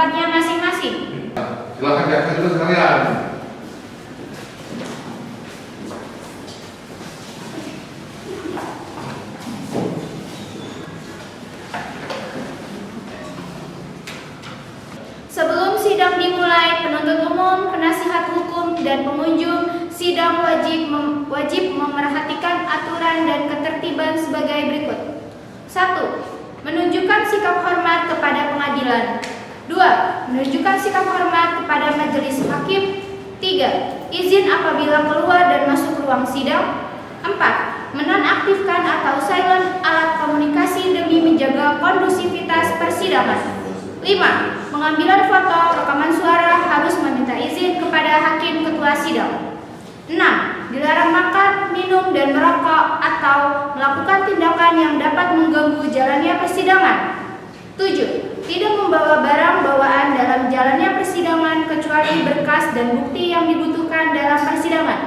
tempatnya masing-masing. Silakan jaksa itu sekalian. Sebelum sidang dimulai, penuntut umum, penasihat hukum, dan pengunjung sidang wajib memerhatikan aturan dan ketertiban sebagai berikut. 1. Menunjukkan sikap hormat kepada pengadilan. 2. Menunjukkan sikap hormat kepada majelis hakim. 3. Izin apabila keluar dan masuk ruang sidang. 4. Menonaktifkan atau silent alat komunikasi demi menjaga kondusivitas persidangan. 5. Pengambilan foto, rekaman suara harus meminta izin kepada hakim ketua sidang. 6. Dilarang makan, minum, dan merokok atau melakukan tindakan yang dapat mengganggu jalannya persidangan. 7. Tidak membawa barang bawaan dalam jalannya persidangan kecuali berkas dan bukti yang dibutuhkan dalam persidangan.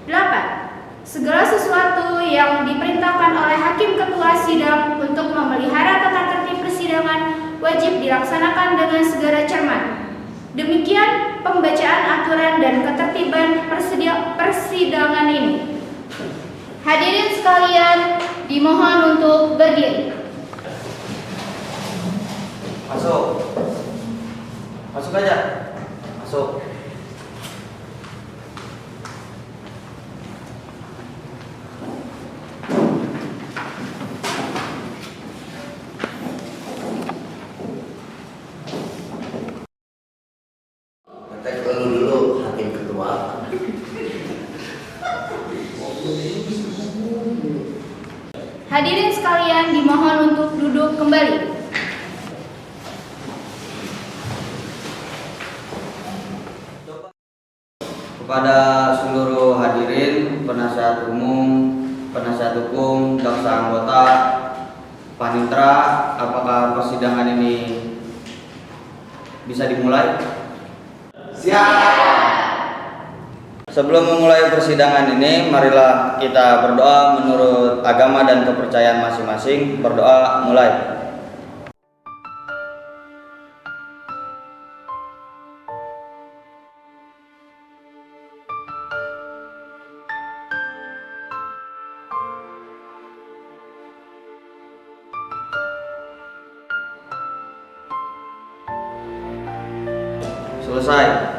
8. Segala sesuatu yang diperintahkan oleh hakim ketua sidang untuk memelihara tata tertib persidangan wajib dilaksanakan dengan segera cermat. Demikian pembacaan aturan dan ketertiban persidangan ini. Hadirin sekalian, dimohon untuk berdiri. Masuk. Masuk aja. Masuk. Tek dulu hakim ketua. Hadirin sekalian, dimohon untuk duduk kembali. Kepada seluruh hadirin, penasihat umum, penasihat hukum, jaksa anggota, panitera, apakah persidangan ini bisa dimulai? Siap. Sebelum memulai persidangan ini, marilah kita berdoa menurut agama dan kepercayaan masing-masing. Berdoa mulai. Selesai.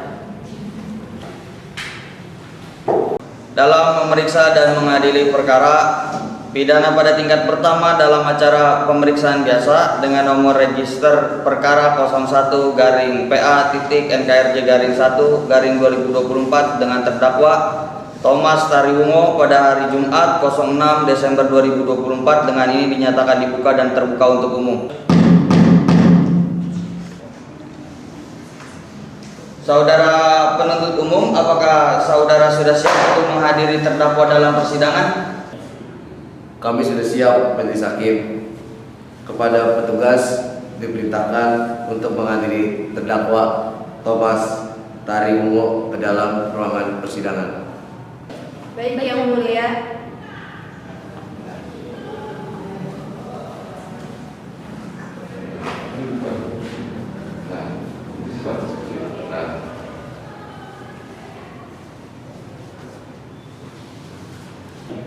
Dalam memeriksa dan mengadili perkara pidana pada tingkat pertama dalam acara pemeriksaan biasa dengan nomor register perkara 01-PA.NKRJ-1-2024 dengan terdakwa Thomas Tariwungo pada hari Jumat 06 Desember 2024 dengan ini dinyatakan dibuka dan terbuka untuk umum. Saudara penuntut umum, apakah saudara sudah siap untuk menghadiri terdakwa dalam persidangan? Kami sudah siap, majelis hakim. Kepada petugas diperintahkan untuk menghadiri terdakwa Thomas Tariwungo ke dalam ruangan persidangan. Baik, Yang Mulia.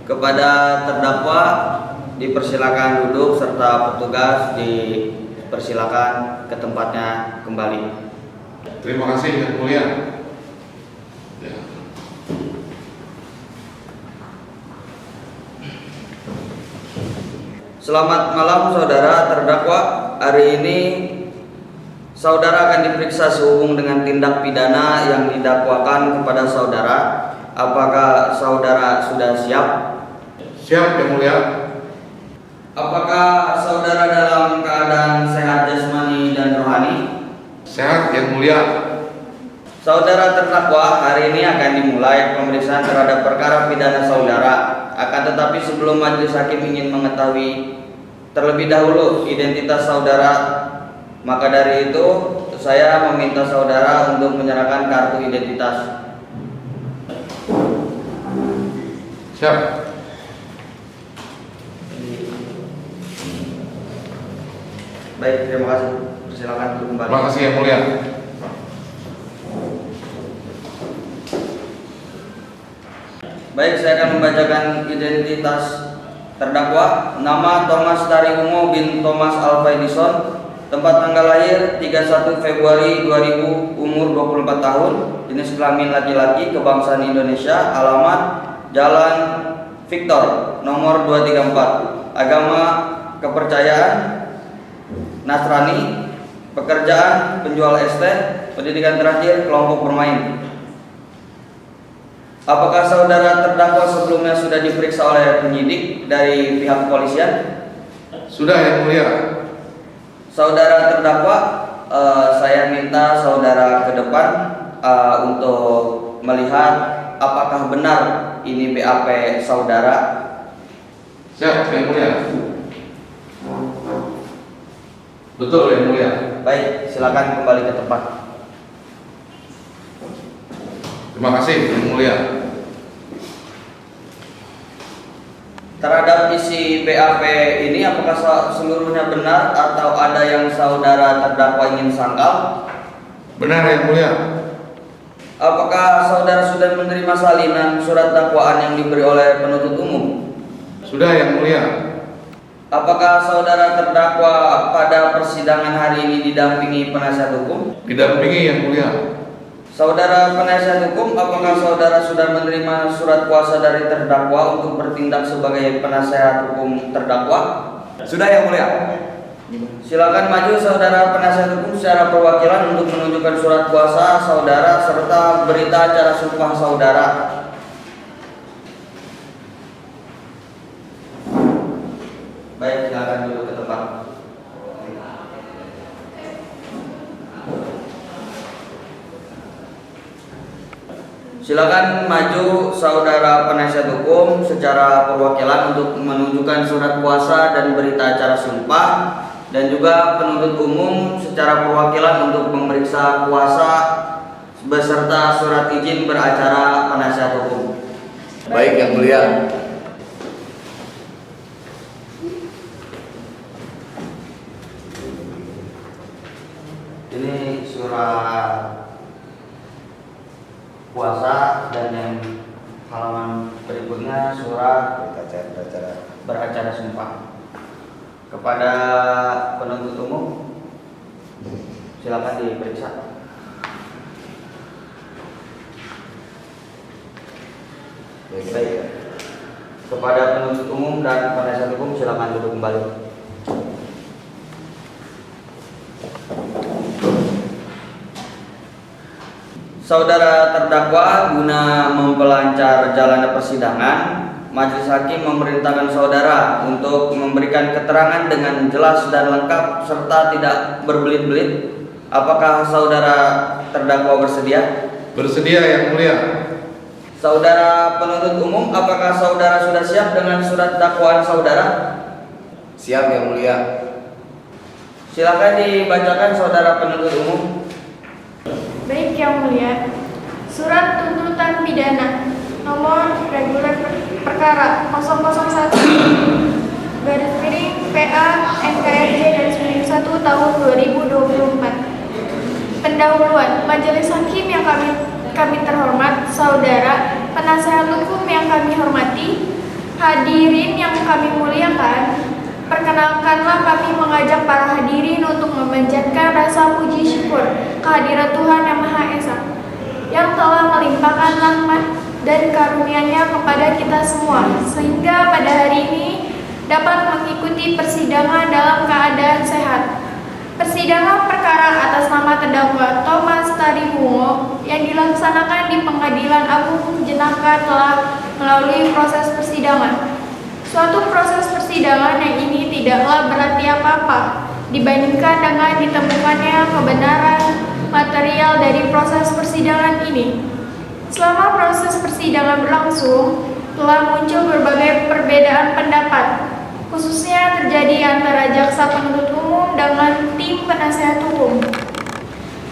Kepada terdakwa dipersilakan duduk serta petugas dipersilakan ke tempatnya kembali. Terima kasih Yang Mulia. Ya. Selamat malam saudara terdakwa. Hari ini saudara akan diperiksa sehubung dengan tindak pidana yang didakwakan kepada saudara. Apakah saudara sudah siap? Siap Yang Mulia. Apakah saudara dalam keadaan sehat jasmani dan rohani? Sehat Yang Mulia. Saudara terdakwa, hari ini akan dimulai pemeriksaan terhadap perkara pidana saudara. Akan tetapi sebelum majelis hakim ingin mengetahui terlebih dahulu identitas saudara, maka dari itu saya meminta saudara untuk menyerahkan kartu identitas. Siap. Baik, terima kasih. Silakan duduk kembali. Terima kasih yang mulia. Baik, saya akan membacakan identitas terdakwa. Nama Thomas Tariungo bin Thomas Alva Edison. Tempat tanggal lahir 31 Februari 2000, umur 24 tahun, jenis kelamin laki-laki, kebangsaan Indonesia, alamat Jalan Victor, nomor 234, agama kepercayaan Nasrani, pekerjaan penjual es teh, pendidikan terakhir kelompok bermain. Apakah saudara terdakwa sebelumnya sudah diperiksa oleh penyidik dari pihak kepolisian? Sudah yang mulia. Saudara terdakwa, saya minta saudara ke depan untuk melihat apakah benar ini BAP saudara. Siap yang mulia. Betul yang mulia. Baik, silakan kembali ke tempat. Terima kasih yang mulia. Terhadap isi BAP ini, apakah seluruhnya benar atau ada yang saudara terdakwa ingin sangkal? Benar yang mulia. Apakah saudara sudah menerima salinan surat dakwaan yang diberi oleh penuntut umum? Sudah yang mulia. Apakah saudara terdakwa pada persidangan hari ini didampingi penasihat hukum? Didampingi yang mulia. Saudara penasihat hukum, apakah saudara sudah menerima surat kuasa dari terdakwa untuk bertindak sebagai penasihat hukum terdakwa? Sudah yang mulia. Silakan maju saudara penasihat hukum secara perwakilan untuk menunjukkan surat kuasa saudara serta berita acara sumpah saudara. Baik, silakan duduk ke tempat. Silakan maju saudara penasihat hukum secara perwakilan untuk menunjukkan surat kuasa dan berita acara sumpah, dan juga penuntut umum secara perwakilan untuk memeriksa kuasa beserta surat izin beracara penasihat hukum. Baik yang mulia. Ini surat kuasa, dan yang halaman berikutnya surat beracara sumpah. Kepada penuntut umum, silakan diperiksa. Baik. Kepada penuntut umum dan penasihat hukum, silakan duduk kembali. Saudara terdakwa, guna memperlancar jalannya persidangan, majelis hakim memerintahkan saudara untuk memberikan keterangan dengan jelas dan lengkap serta tidak berbelit-belit. Apakah saudara terdakwa bersedia? Bersedia yang mulia. Saudara penuntut umum, apakah saudara sudah siap dengan surat dakwaan saudara? Siap yang mulia. Silakan dibacakan saudara penuntut umum. Baik yang mulia, surat tuntutan pidana nomor reguler perkara 001 garis miring PA NKRJ garis miring 1 tahun 2024. Pendahuluan, majelis hakim yang kami terhormat, saudara penasihat hukum yang kami hormati, hadirin yang kami muliakan. Perkenalkanlah kami mengajak para hadirin untuk memanjatkan rasa puji syukur kehadirat Tuhan Yang Maha Esa yang telah melimpahkan rahmat dan karunia-Nya kepada kita semua, sehingga pada hari ini dapat mengikuti persidangan dalam keadaan sehat. Persidangan perkara atas nama terdakwa Thomas Tariungo yang dilaksanakan di Pengadilan Agung Jenaka telah melalui proses persidangan. Suatu proses persidangan yang ini tidaklah berarti apa-apa dibandingkan dengan ditemukannya kebenaran material dari proses persidangan ini. Selama proses persidangan berlangsung, telah muncul berbagai perbedaan pendapat, khususnya terjadi antara jaksa penuntut umum dengan tim penasihat hukum.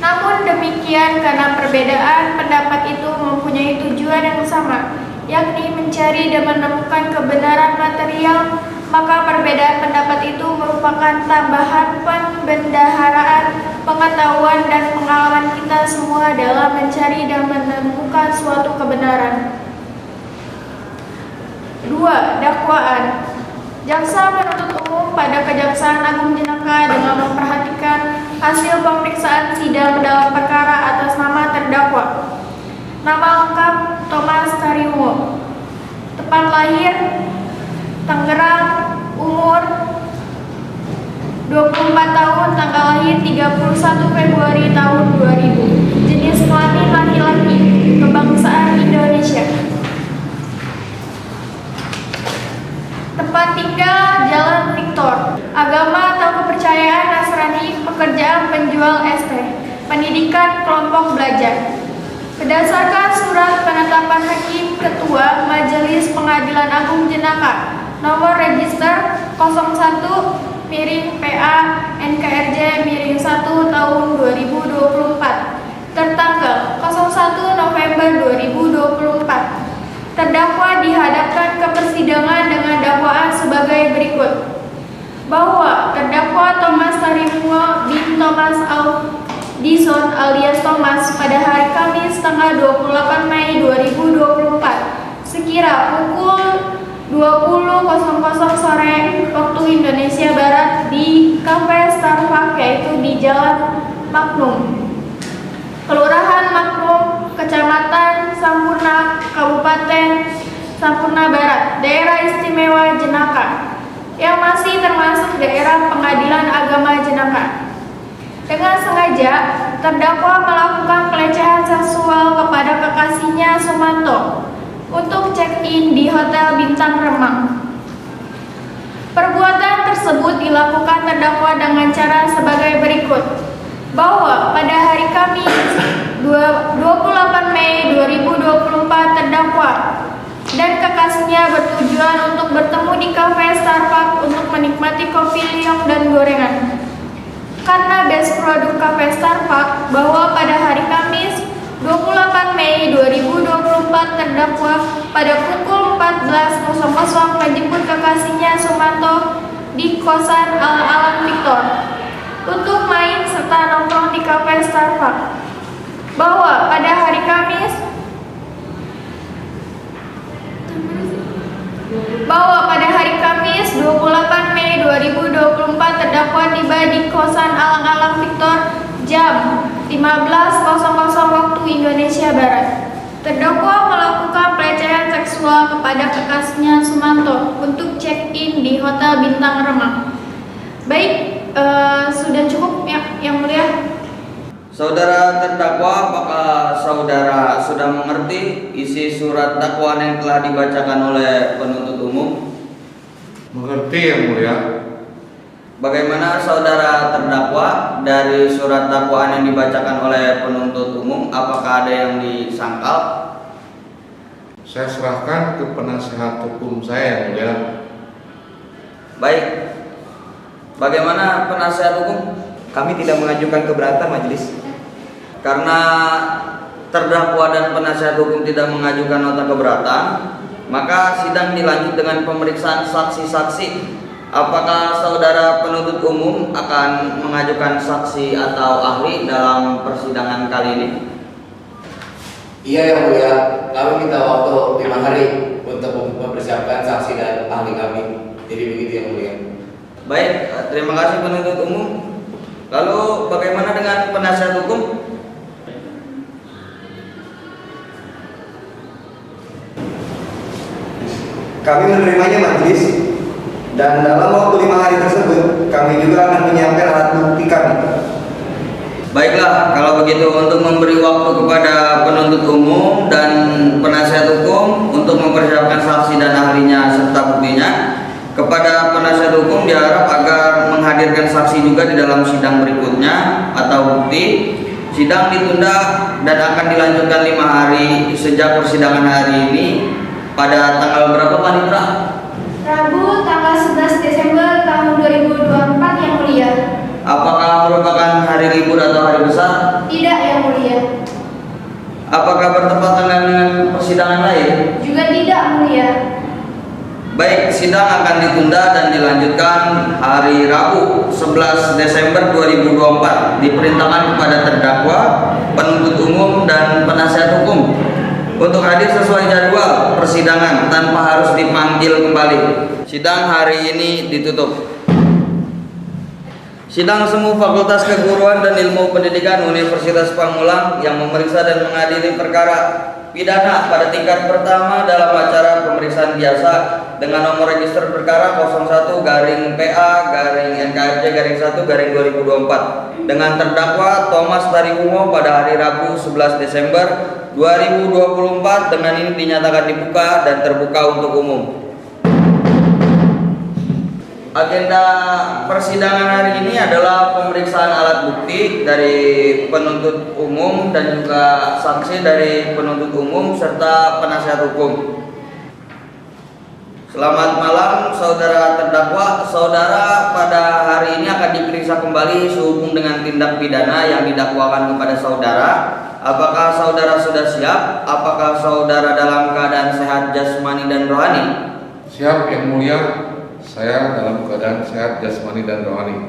Namun demikian, karena perbedaan pendapat itu mempunyai tujuan yang sama, yakni mencari dan menemukan kebenaran material, maka perbedaan pendapat itu merupakan tambahan pembendaharaan pengetahuan dan pengalaman kita semua dalam mencari dan menemukan suatu kebenaran. 2. Dakwaan. Jaksa penuntut umum pada Kejaksaan Agung Jenaka dengan memperhatikan hasil pemeriksaan sidang dalam perkara atas nama terdakwa. Nama lengkap Thomas Tariungo. Tempat lahir Tangerang, umur 24 tahun, tanggal lahir 31 Februari tahun 2000. Jenis kelamin laki-laki, kebangsaan Indonesia. Tempat tinggal Jalan Victor. Agama atau kepercayaan Nasrani, pekerjaan penjual es teh. Pendidikan kelompok belajar. Berdasarkan surat penetapan Hakim Ketua Majelis Pengadilan Agung Jenaka nomor register 01/PA NKRJ 1 tahun 2024 tertanggal 01 November 2024. Terdakwa dihadapkan ke persidangan dengan dakwaan sebagai berikut. Bahwa terdakwa Thomas Tariungo bin Thomas Aldison alias Thomas pada hari Kamis tanggal 28 Mei 2024 sekira pukul 20.00 sore waktu Indonesia Barat di Cafe Starbucks, yaitu di Jalan Maknum, Kelurahan Maknum, Kecamatan Sampurna, Kabupaten Sampurna Barat, Daerah Istimewa Jenaka, yang masih termasuk daerah Pengadilan Agama Jenaka. Dengan sengaja, terdakwa melakukan pelecehan seksual kepada kekasihnya Sumanto untuk check-in di Hotel Bintang Remang. Perbuatan tersebut dilakukan terdakwa dengan cara sebagai berikut. Bahwa pada hari Kamis 28 Mei 2024 terdakwa dan kekasihnya bertujuan untuk bertemu di Cafe Starbucks untuk menikmati kopi liong dan gorengan. Karena base produk Cafe Starbucks bahwa pada hari Kamis 28 Mei 2024 terdakwa pada pukul 14.00 menjemput kekasihnya Sumanto di kosan Alam Victor untuk main serta nongkrong di Cafe Starbucks. Bahwa pada hari Kamis 28 Mei 2024 terdakwa tiba di kosan Alang-Alang Victor jam 15.00 waktu Indonesia Barat. Terdakwa melakukan pelecehan seksual kepada kekasihnya Sumanto untuk check-in di Hotel Bintang Remang. Baik, sudah cukup yang mulia. Saudara terdakwa, apakah saudara sudah mengerti isi surat dakwaan yang telah dibacakan oleh penuntut umum? Mengerti yang mulia. Bagaimana saudara terdakwa dari surat dakwaan yang dibacakan oleh penuntut umum? Apakah ada yang disangkal? Saya serahkan ke penasihat hukum saya yang mulia. Baik. Bagaimana penasihat hukum? Kami tidak mengajukan keberatan majelis. Karena terdakwa dan penasihat hukum tidak mengajukan nota keberatan, maka sidang dilanjut dengan pemeriksaan saksi-saksi. Apakah saudara penuntut umum akan mengajukan saksi atau ahli dalam persidangan kali ini? Iya yang mulia, kami minta waktu 5 hari untuk mempersiapkan saksi dan ahli kami. Jadi begitu yang mulia. Baik, terima kasih penuntut umum. Lalu bagaimana dengan penasihat hukum? Kami menerimanya majelis, dan dalam waktu 5 hari tersebut kami juga akan menyiapkan alat bukti kami. Baiklah, kalau begitu untuk memberi waktu kepada penuntut umum dan penasihat hukum untuk mempersiapkan saksi dan ahlinya serta buktinya, kepada penasihat hukum diharap agar menghadirkan saksi juga di dalam sidang berikutnya atau bukti. Sidang ditunda dan akan dilanjutkan 5 hari sejak persidangan hari ini. Pada tanggal berapa Panitra? Rabu tanggal 11 Desember tahun 2024 yang mulia. Apakah merupakan hari libur atau hari besar? Tidak yang mulia. Apakah bertepatan dengan persidangan lain? Juga tidak mulia. Baik, sidang akan ditunda dan dilanjutkan hari Rabu 11 Desember 2024. Diperintahkan kepada terdakwa, penuntut umum, dan penasihat hukum untuk hadir sesuai jadwal persidangan tanpa harus dipanggil kembali. Sidang hari ini ditutup. Sidang Semu Fakultas Keguruan dan Ilmu Pendidikan Universitas Pamulang yang memeriksa dan mengadili perkara pidana pada tingkat pertama dalam acara pemeriksaan biasa dengan nomor register perkara 01-PA-NKRJ-1-2024 dengan terdakwa Thomas Tariungo pada hari Rabu 11 Desember 2024 dengan ini dinyatakan dibuka dan terbuka untuk umum. Agenda persidangan hari ini adalah pemeriksaan alat bukti dari penuntut umum dan juga saksi dari penuntut umum serta penasihat hukum. Selamat malam saudara terdakwa. Saudara pada hari ini akan diperiksa kembali sehubung dengan tindak pidana yang didakwakan kepada saudara. Apakah saudara sudah siap? Apakah saudara dalam keadaan sehat jasmani dan rohani? Siap Yang Mulia, saya dalam keadaan sehat jasmani dan rohani.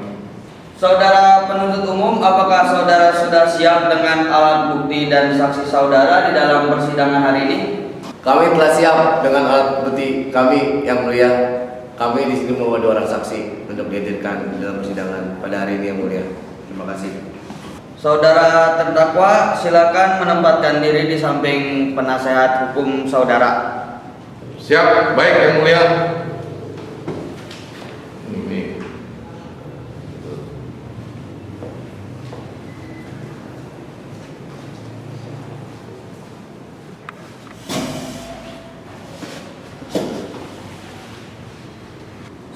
Saudara penuntut umum, apakah saudara sudah siap dengan alat bukti dan saksi saudara di dalam persidangan hari ini? Kami telah siap dengan alat bukti kami, Yang Mulia. Kami di sini membawa 2 orang saksi untuk dihadirkan dalam persidangan pada hari ini, Yang Mulia. Terima kasih. Saudara terdakwa, silakan menempatkan diri di samping penasehat hukum saudara. Siap, baik Yang Mulia. Ini.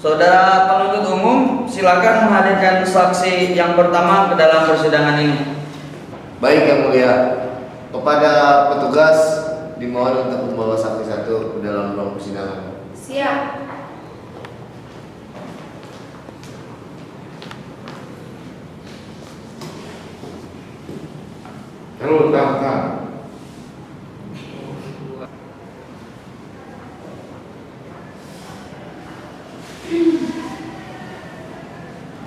Saudara penuntut umum, silakan menghadirkan saksi yang pertama ke dalam persidangan ini. Baik Yang Mulia, kepada petugas dimohon untuk membawa saksi 1 ke dalam ruang persidangan. Siap. Halo, tahan.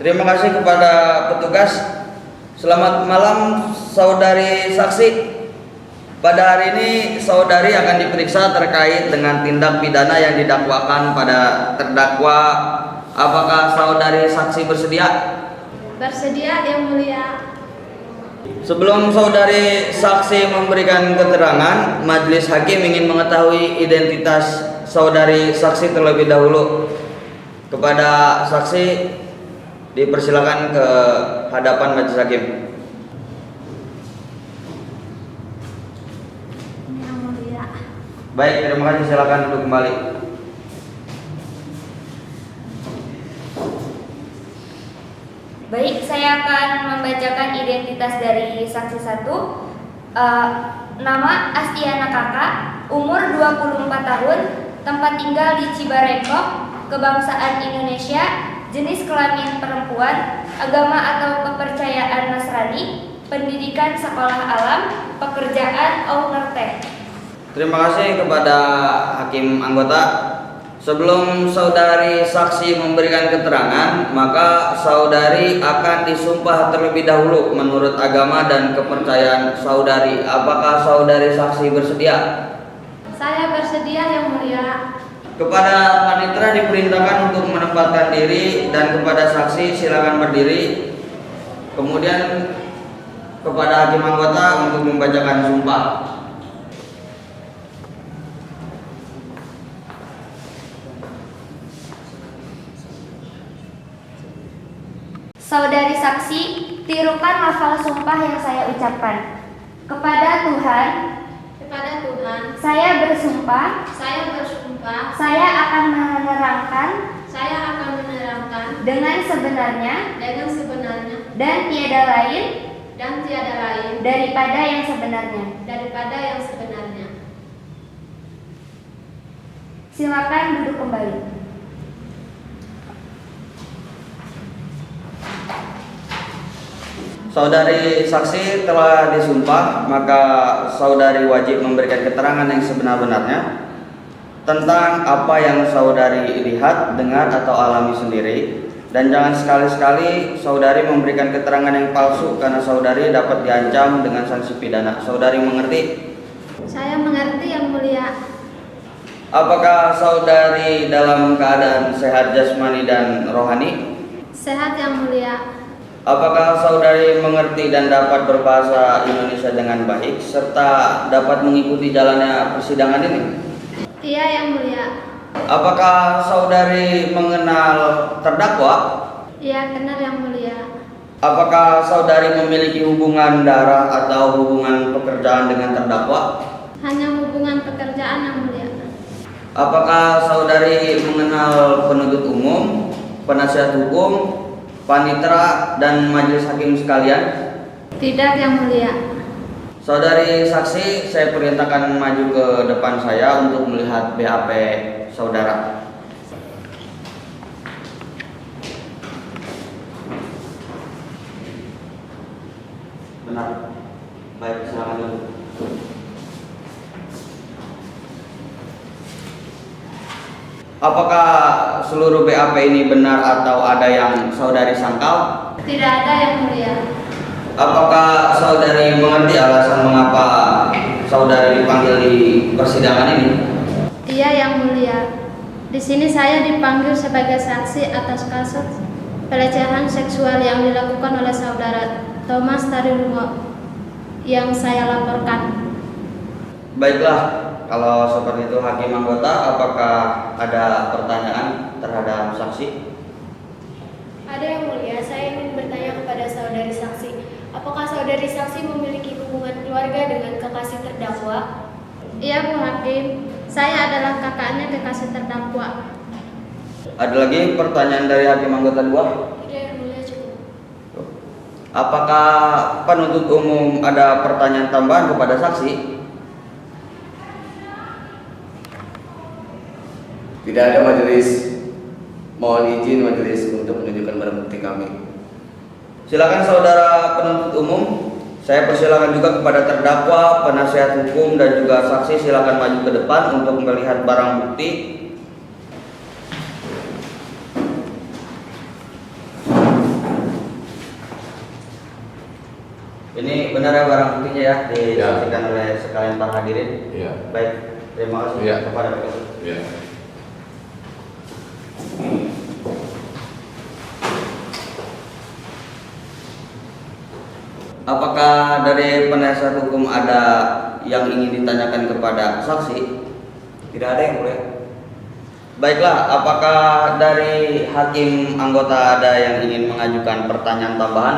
Terima kasih kepada petugas. Selamat malam saudari saksi. Pada hari ini saudari akan diperiksa terkait dengan tindak pidana yang didakwakan pada terdakwa. Apakah saudari saksi bersedia? Bersedia Yang Mulia. Sebelum saudari saksi memberikan keterangan, majelis hakim ingin mengetahui identitas saudari saksi terlebih dahulu. Kepada saksi dipersilakan ke hadapan majelis hakim. Yang Mulia. Baik, terima kasih. Silakan duduk kembali. Baik, saya akan membacakan identitas dari saksi 1. Nama Astiana Kakak, umur 24 tahun, tempat tinggal di Cibarengkok, kebangsaan Indonesia, jenis kelamin perempuan, agama atau kepercayaan Nasrani, pendidikan sekolah alam, pekerjaan owner teh. Terima kasih kepada hakim anggota. Sebelum saudari saksi memberikan keterangan, maka saudari akan disumpah terlebih dahulu menurut agama dan kepercayaan saudari. Apakah saudari saksi bersedia? Saya bersedia Yang Mulia. Kepada panitera diperintahkan untuk menempatkan diri dan kepada saksi silakan berdiri. Kemudian kepada hakim anggota untuk membacakan sumpah. Saudari saksi, tirukan lafal sumpah yang saya ucapkan. Kepada Tuhan, saya bersumpah, saya akan menerangkan dengan sebenarnya dan tiada lain daripada yang sebenarnya. Silakan duduk kembali. Saudari saksi telah disumpah, maka saudari wajib memberikan keterangan yang sebenar-benarnya. tentang apa yang saudari lihat, dengar, atau alami sendiri. Dan jangan sekali-sekali saudari memberikan keterangan yang palsu karena saudari dapat diancam dengan sanksi pidana. Saudari mengerti? Saya mengerti Yang Mulia. Apakah saudari dalam keadaan sehat jasmani dan rohani? Sehat Yang Mulia. Apakah saudari mengerti dan dapat berbahasa Indonesia dengan baik serta dapat mengikuti jalannya persidangan ini? Iya Yang Mulia. Apakah saudari mengenal terdakwa? Iya kenal Yang Mulia. Apakah saudari memiliki hubungan darah atau hubungan pekerjaan dengan terdakwa? Hanya hubungan pekerjaan Yang Mulia. Apakah saudari mengenal penuntut umum, penasihat hukum, panitera, dan majelis hakim sekalian? Tidak Yang Mulia. Saudari saksi, saya perintahkan maju ke depan saya untuk melihat BAP saudara. Benar. Baik, silakan dulu. Apakah seluruh BAP ini benar atau ada yang saudari sangkal? Tidak ada Yang Mulia. Apakah saudari mengerti alasan mengapa saudari dipanggil di persidangan ini? Iya Yang Mulia. Di sini saya dipanggil sebagai saksi atas kasus pelecehan seksual yang dilakukan oleh saudara Thomas Tarilungo yang saya laporkan. Baiklah, kalau seperti itu hakim anggota, apakah ada pertanyaan terhadap saksi? Ada Yang Mulia, saya ingin bertanya kepada saudari saksi. Apakah saudari saksi memiliki hubungan keluarga dengan kekasih terdakwa? Iya Bu Hakim, saya adalah kakaknya kekasih terdakwa. Ada lagi pertanyaan dari hakim anggota 2? Tidak Yang Mulia, cukup. Apakah penuntut umum ada pertanyaan tambahan kepada saksi? Tidak ada majelis. Mohon izin majelis untuk menunjukkan barang bukti kami. Silakan saudara penuntut umum. Saya persilakan juga kepada terdakwa, penasihat hukum, dan juga saksi. Silakan maju ke depan untuk melihat barang bukti. Ini benar ya barang buktinya ya, disaksikan oleh sekalian para hadirin. Iya. Baik, terima kasih Iya. kepada penuntut. Iya. Apakah dari penasihat hukum ada yang ingin ditanyakan kepada saksi? Tidak ada Yang Mulia. Baiklah, apakah dari hakim anggota ada yang ingin mengajukan pertanyaan tambahan?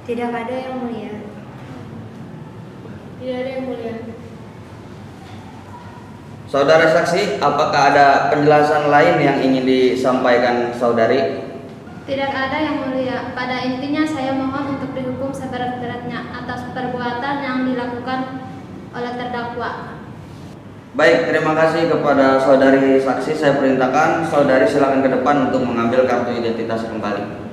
Tidak ada Yang Mulia. Tidak ada Yang Mulia. Saudara saksi, apakah ada penjelasan lain yang ingin disampaikan saudari? Tidak ada Yang Mulia. Pada intinya saya mohon untuk dihukum seberat-beratnya atas perbuatan yang dilakukan oleh terdakwa. Baik, terima kasih kepada saudari saksi. Saya perintahkan saudari silakan ke depan untuk mengambil kartu identitas kembali.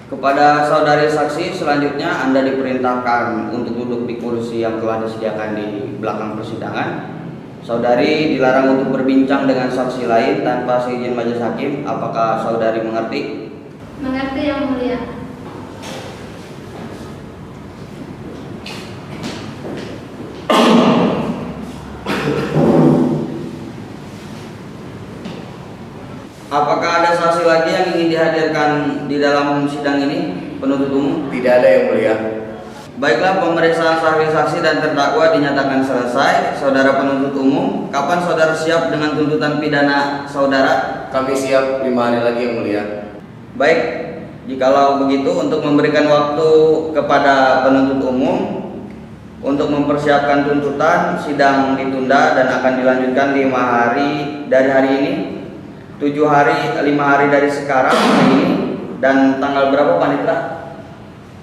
Kepada saudari saksi, selanjutnya Anda diperintahkan untuk duduk di kursi yang telah disediakan di belakang persidangan. Saudari dilarang untuk berbincang dengan saksi lain tanpa seizin majelis hakim. Apakah saudari mengerti? Mengerti Yang Mulia. Apakah ada saksi lagi yang ingin dihadirkan di dalam sidang ini, penuntut umum? Tidak ada Yang Mulia. Baiklah, pemeriksaan saksi dan terdakwa dinyatakan selesai. Saudara penuntut umum, kapan saudara siap dengan tuntutan pidana saudara? Kami siap 5 hari lagi Yang Mulia. Baik, jikalau begitu untuk memberikan waktu kepada penuntut umum untuk mempersiapkan tuntutan, sidang ditunda dan akan dilanjutkan 5 hari dari hari ini, 7 hari, 5 hari dari sekarang hari ini, dan tanggal berapa Panitra?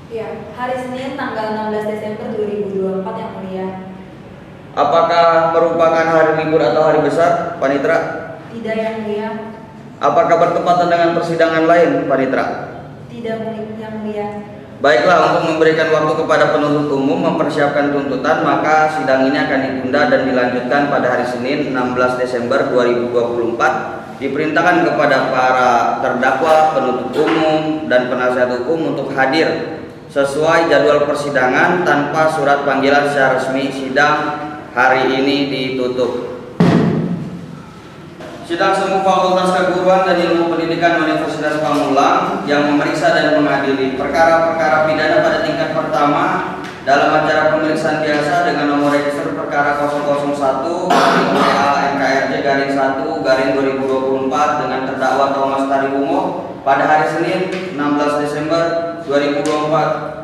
Ya, hari Senin tanggal 16 Desember 2024 Yang Mulia. Apakah merupakan hari libur atau hari besar, Panitra? Tidak Yang Mulia. Apakah bertepatan dengan persidangan lain, Panitra? Tidak, Yang Mulia. Baiklah, untuk memberikan waktu kepada penuntut umum mempersiapkan tuntutan, maka sidang ini akan ditunda dan dilanjutkan pada hari Senin 16 Desember 2024. Diperintahkan kepada para terdakwa, penuntut umum, dan penasihat hukum untuk hadir sesuai jadwal persidangan tanpa surat panggilan secara resmi. Sidang hari ini ditutup. Sidang Semu Fakultas Keguruan dan Ilmu Pendidikan Universitas Pamulang yang memeriksa dan mengadili perkara-perkara pidana pada tingkat pertama dalam acara pemeriksaan biasa dengan nomor register perkara 001/PA/NKRJ-1/2024 dengan terdakwa Thomas Taribumo pada hari Senin 16 Desember 2024.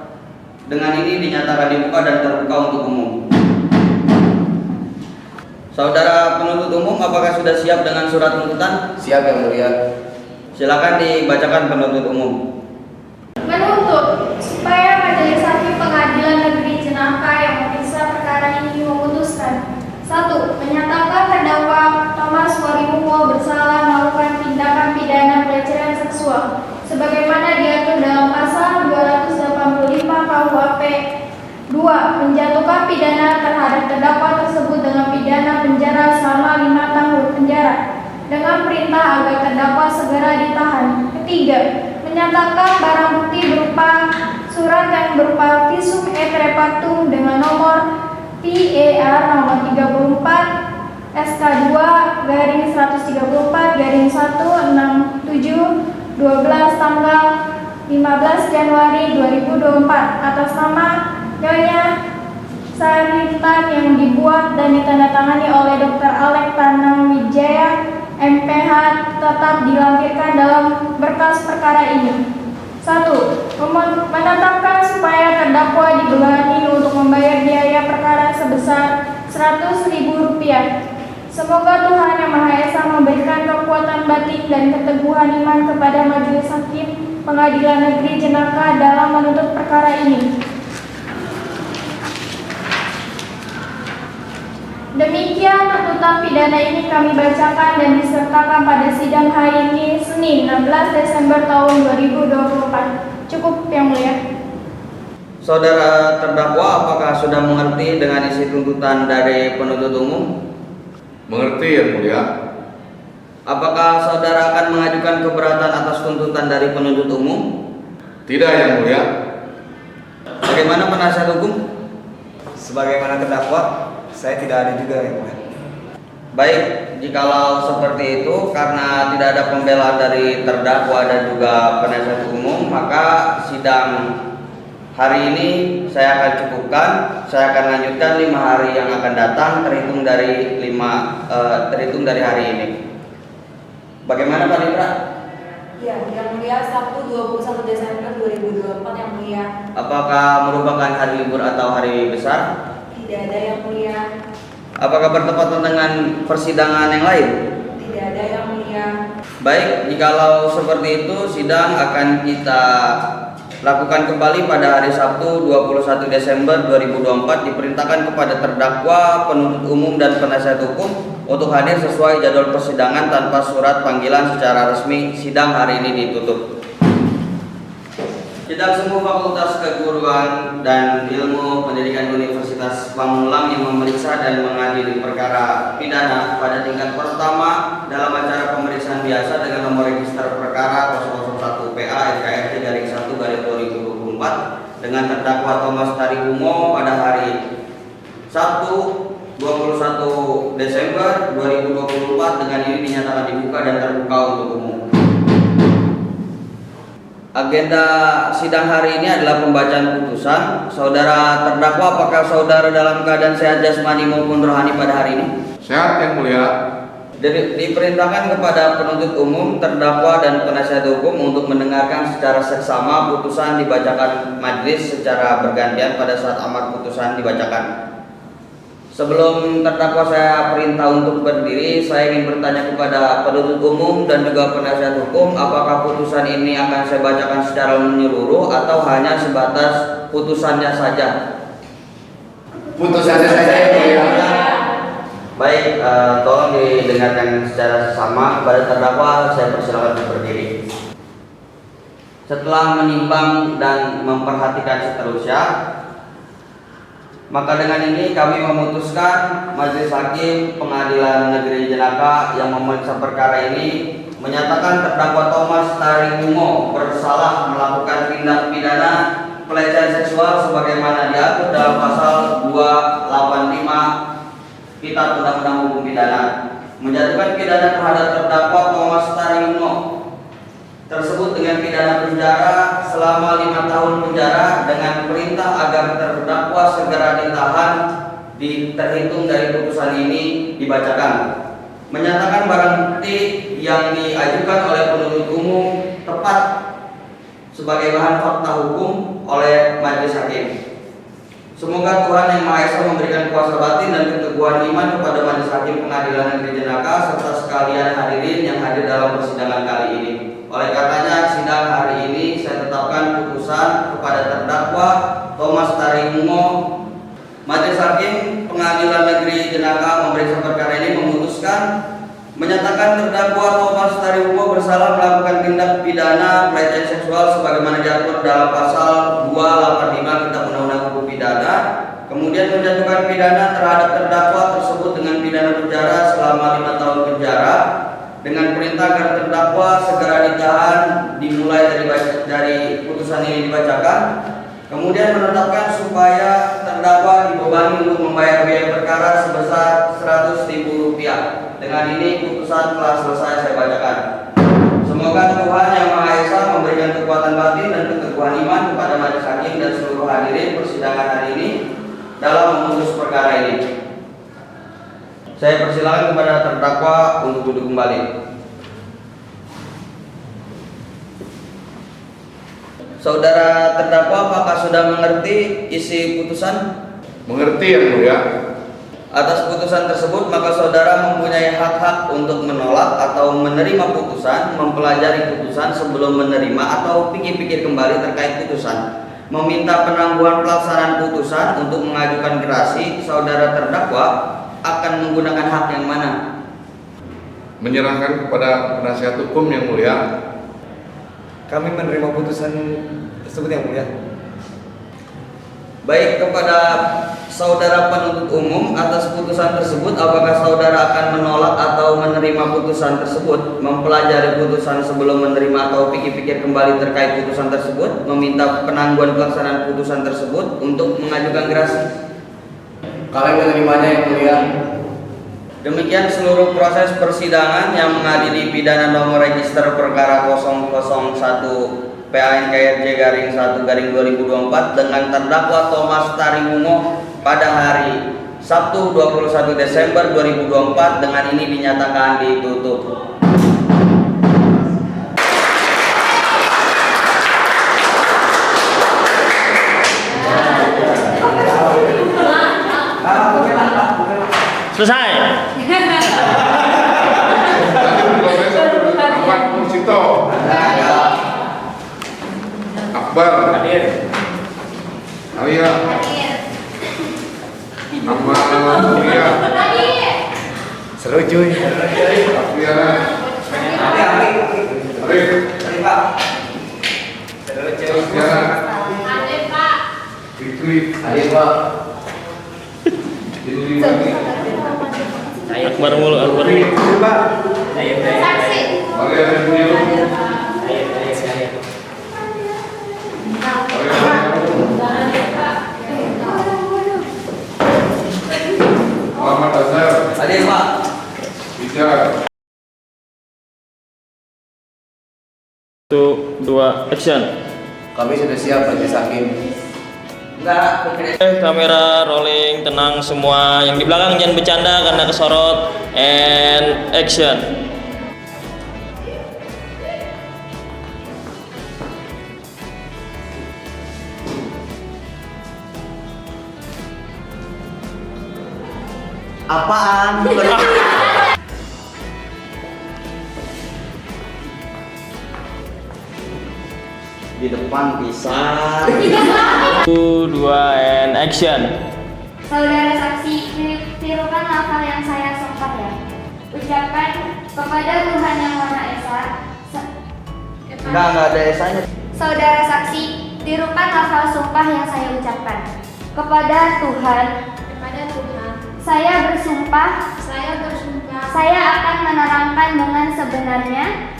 Dengan ini dinyatakan dibuka dan terbuka untuk umum. Saudara penuntut umum, apakah sudah siap dengan surat tuntutan? Siap Yang Mulia. Silakan dibacakan penuntut umum. Menuntut supaya Majelis Hakim Pengadilan Negeri Jenaka yang memeriksa perkara ini memutuskan: 1. Menyatakan terdakwa Thomas Warimuwo bersalah melakukan tindakan pidana pelecehan seksual sebagaimana diatur dalam pasal 285 KUHP. 2. Menjatuhkan pidana terhadap terdakwa tersebut dengan pidana penjara selama 5 tahun penjara dengan perintah agar terdakwa segera ditahan. 3. Menyatakan barang bukti berupa surat yang berupa visum et repertum dengan nomor PER nomor 34 SK2 garing 134 garing 167 12 tanggal 15 Januari 2024 atas nama Nyonya Sarintan yang dibuat dan ditandatangani oleh Dr. Alek Tanang Wijaya MPH tetap dilampirkan dalam berkas perkara ini. 1. Menetapkan supaya terdakwa dibebani untuk membayar biaya perkara sebesar Rp100.000. Semoga Tuhan Yang Maha Esa memberikan kekuatan batin dan keteguhan iman kepada Majelis Hakim Pengadilan Negeri Jenaka dalam menuntut perkara ini. Demikian tuntutan pidana ini kami bacakan dan disertakan pada sidang hari ini Senin 16 Desember tahun 2024. Cukup Yang Mulia. Saudara terdakwa, apakah sudah mengerti dengan isi tuntutan dari penuntut umum? Mengerti Yang Mulia. Apakah saudara akan mengajukan keberatan atas tuntutan dari penuntut umum? Tidak Yang Mulia. Bagaimana penasihat hukum? Sebagaimana terdakwa, saya tidak ada juga Yang Mulia. Baik, jikalau seperti itu, karena tidak ada pembelaan dari terdakwa dan juga penasihat umum, maka sidang hari ini saya akan cukupkan. Saya akan lanjutkan 5 hari yang akan datang terhitung dari hari ini. Bagaimana Pak Nitra? Ya, Yang Mulia, Sabtu 21 Desember 2024 Yang Mulia. Apakah merupakan hari libur atau hari besar? Tidak ada Yang Mulia. Apakah bertepatan dengan persidangan yang lain? Tidak ada Yang Mulia. Baik, jikalau seperti itu, sidang akan kita lakukan kembali pada hari Sabtu 21 Desember 2024. Diperintahkan kepada terdakwa, penuntut umum, dan penasihat hukum untuk hadir sesuai jadwal persidangan tanpa surat panggilan secara resmi. Sidang hari ini ditutup. Sidang Semu Fakultas Keguruan dan Ilmu Pendidikan Universitas Pamulang yang memeriksa dan mengadili perkara pidana pada tingkat pertama dalam acara pemeriksaan biasa dengan nomor register perkara 001/PA/NKRJ-1/2024 dengan terdakwa Thomas Taribumo pada hari Sabtu 21 Desember 2024. Dengan ini dinyatakan dibuka dan terbuka untuk umum. Agenda sidang hari ini adalah pembacaan putusan. Saudara terdakwa, apakah saudara dalam keadaan sehat jasmani maupun rohani pada hari ini? Sehat Yang Mulia. Diperintahkan kepada penuntut umum, terdakwa, dan penasihat hukum untuk mendengarkan secara seksama putusan dibacakan majelis secara bergantian pada saat amar putusan dibacakan. Sebelum terdakwa saya perintah untuk berdiri, saya ingin bertanya kepada penuntut umum dan juga penasihat hukum, apakah putusan ini akan saya bacakan secara menyeluruh atau hanya sebatas putusannya saja? Putusannya saja Yang Mulia. Baik, Baik, tolong didengarkan secara sesama. Kepada terdakwa saya persilakan untuk berdiri. Setelah menimbang dan memperhatikan seterusnya, maka dengan ini kami memutuskan Majelis Hakim Pengadilan Negeri Jenaka yang memeriksa perkara ini menyatakan terdakwa Thomas Tarimungo bersalah melakukan tindak pidana pelecehan seksual sebagaimana diatur dalam pasal 285 Kitab Undang-Undang Hukum Pidana, menjatuhkan pidana terhadap terdakwa Thomas Tarimungo tersebut dengan pidana penjara selama 5 tahun penjara dengan perintah agar terdakwa segera ditahan terhitung dari putusan ini dibacakan. Menyatakan barang bukti yang diajukan oleh penuntut umum tepat sebagai bahan fakta hukum oleh Majelis Hakim. Semoga Tuhan Yang Maha Esa memberikan kuasa batin dan keteguhan iman kepada Majelis Hakim Pengadilan Negeri Jenaka serta sekalian hadirin yang hadir dalam persidangan kali ini. Oleh karenanya, sidang hari ini saya tetapkan putusan kepada terdakwa Thomas Tarimungo. Majelis Hakim Pengadilan Negeri Jenaka memeriksa perkara ini memutuskan menyatakan terdakwa Thomas Tarimungo bersalah melakukan tindak pidana pelecehan seksual sebagaimana diatur dalam pasal 285 Kitab Undang-Undang Hukum Pidana, kemudian menjatuhkan pidana terhadap terdakwa tersebut dengan pidana penjara selama 5 tahun penjara dengan perintah agar terdakwa segera ditahan dimulai dari putusan ini dibacakan, kemudian menetapkan supaya terdakwa dibebani untuk membayar biaya perkara sebesar Rp100.000. Dengan ini putusan telah selesai saya bacakan. Semoga Tuhan Yang Maha Esa memberikan kekuatan batin dan keteguhan iman kepada Majelis Hakim dan seluruh hadirin persidangan hari ini dalam memutus perkara ini. Saya persilakan kepada terdakwa untuk duduk kembali. Saudara terdakwa, apakah sudah mengerti isi putusan? Mengerti Yang Mulia. Atas putusan tersebut, maka saudara mempunyai hak-hak untuk menolak atau menerima putusan, mempelajari putusan sebelum menerima atau pikir-pikir kembali terkait putusan, meminta penangguhan pelaksanaan putusan untuk mengajukan gerasi. Saudara terdakwa akan menggunakan hak yang mana? Menyerahkan kepada penasihat hukum Yang Mulia. Kami menerima putusan tersebut Yang Mulia. Baik, kepada saudara penuntut umum, atas putusan tersebut apakah saudara akan menolak atau menerima putusan tersebut, mempelajari putusan sebelum menerima atau pikir-pikir kembali terkait putusan tersebut, meminta penangguhan pelaksanaan putusan tersebut untuk mengajukan gerasi? Kami menerimanya Yang Mulia. Demikian seluruh proses persidangan yang mengadili pidana nomor register perkara 001 PANKRJ-1/2024 dengan terdakwa Thomas Tarimungo pada hari Sabtu 21 Desember 2024 dengan ini dinyatakan ditutup. Selesai. Ahmad Mursito. Akbar. Hadir. Alia. Ahmad Mulia. Seru cuy. Afiana. Arif. Afiana. Fikri. Hadir Pak. Akbar mulu, Akbar. Saksi. Maria Renunil. Muhammad Azhar. Hadir Pak. Bijar. 1, 2, action. Kami sudah siap Majelis Hakim. Enggak, Kamera rolling, tenang semua. Yang di belakang jangan bercanda karena kesorot. And action. apaan? Di depan pisang. 1, 2, and action. Saudara saksi, tirukan lafal yang saya sumpah ya. Ucapkan kepada Tuhan Yang Maha Esa. Enggak ada esanya. Saudara saksi, tirukan lafal sumpah yang saya ucapkan. Kepada Tuhan, saya bersumpah, saya akan menerangkan dengan sebenarnya,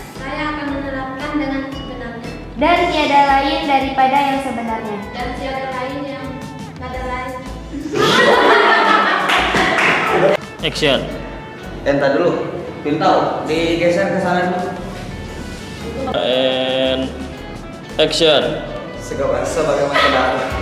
dan tiada lain daripada yang sebenarnya. Action. Entar dulu. Pintau, digeser ke sana dulu. And action. Sebagaimana